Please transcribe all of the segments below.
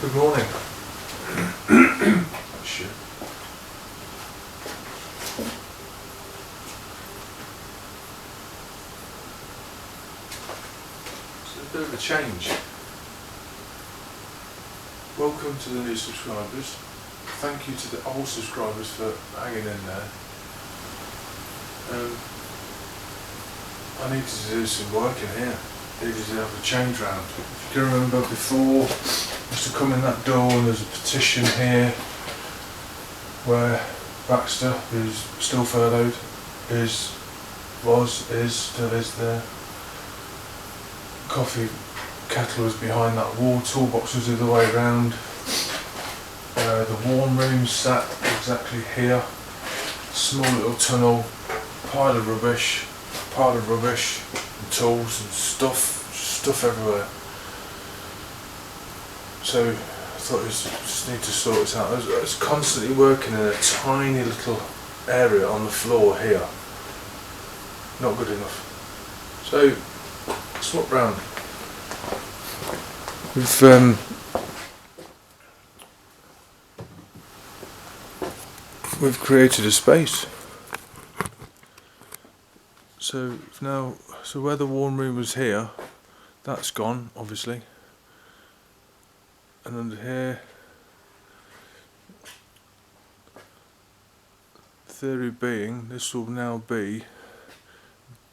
Good morning. Shit. It's a bit of a change. Welcome to the new subscribers. Thank you to the old subscribers for hanging in there. I needed to do some work in here. Needed to have a change round. If you can remember before, used to come in that door and there's a petition here where Baxter, who's still furloughed, still is there. Coffee kettle was behind that wall, toolbox was the other way round. The warm room sat exactly here. Small little tunnel, pile of rubbish, and tools and stuff everywhere. So I thought I just need to sort this out. I was constantly working in a tiny little area on the floor here. Not good enough. So swap round. We've created a space. So where the warm room was here, that's gone, obviously. And under here, theory being, this will now be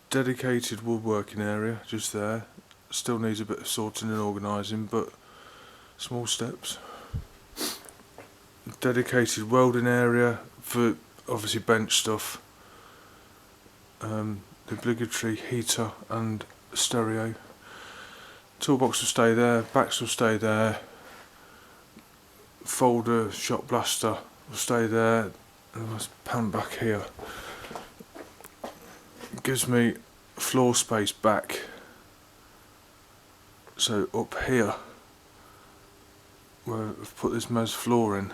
dedicated woodworking area, just there. Still needs a bit of sorting and organising, but small steps. Dedicated welding area for obviously bench stuff. The obligatory heater and stereo. Toolbox will stay there, backs will stay there. Folder, shot blaster will stay there. And let's pan back here. It gives me floor space back. So up here, where I've put this mez floor in,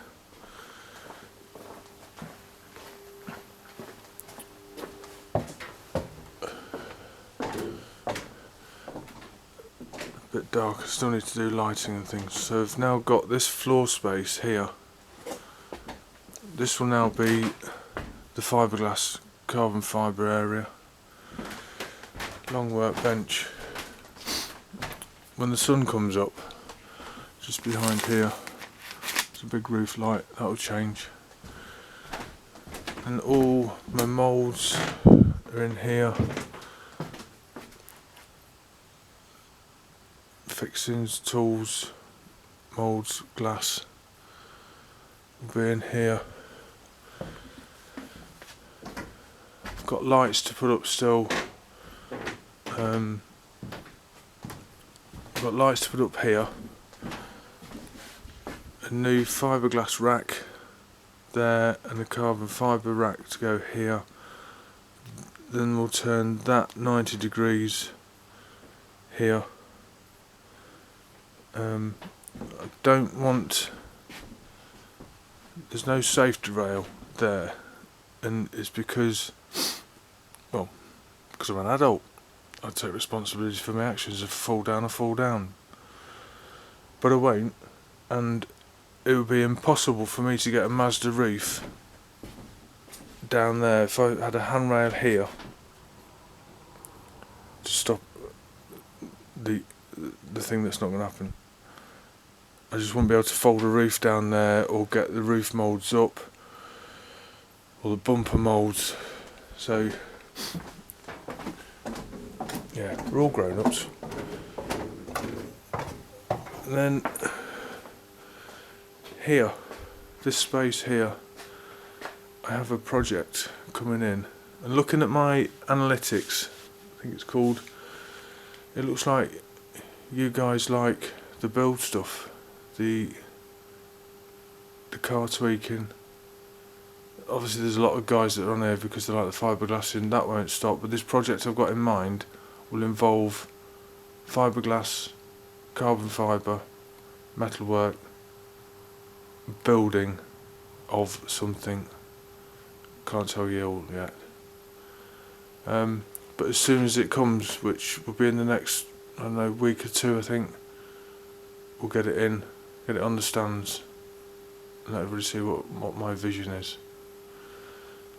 a bit dark, I still need to do lighting and things. So I've now got this floor space here. This will now be the fiberglass carbon fibre area. Long workbench. When the sun comes up, just behind here, there's a big roof light, that'll change. And all my moulds are in here. Fixings, tools, moulds, glass will be in here. I've got lights to put up still. I've got lights to put up here. A new fiberglass rack there and a carbon fibre rack to go here. Then we'll turn that 90 degrees here. I don't want, there's no safety rail there, and it's because I'm an adult. I take responsibility for my actions. If I fall down, I fall down. But I won't, and it would be impossible for me to get a Mazda roof down there if I had a handrail here to stop the thing that's not going to happen. I just wouldn't be able to fold a roof down there or get the roof moulds up or the bumper moulds. So yeah, we're all grown-ups. And then here, this space here, I have a project coming in. And looking at my analytics, I think it's called, it looks like you guys like the build stuff, the car tweaking. Obviously there's a lot of guys that are on there because they like the fiberglass, and that won't stop, but this project I've got in mind will involve fiberglass, carbon fibre, metalwork, building of something. Can't tell you all yet. But as soon as it comes, which will be in the next, I don't know, week or two, I think, we'll get it get it on the stands, and let everybody see what my vision is.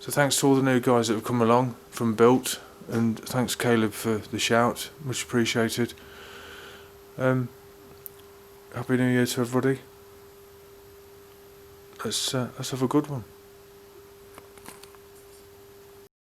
So thanks to all the new guys that have come along from Built, and thanks Caleb for the shout, much appreciated. Happy New Year to everybody. Let's have a good one.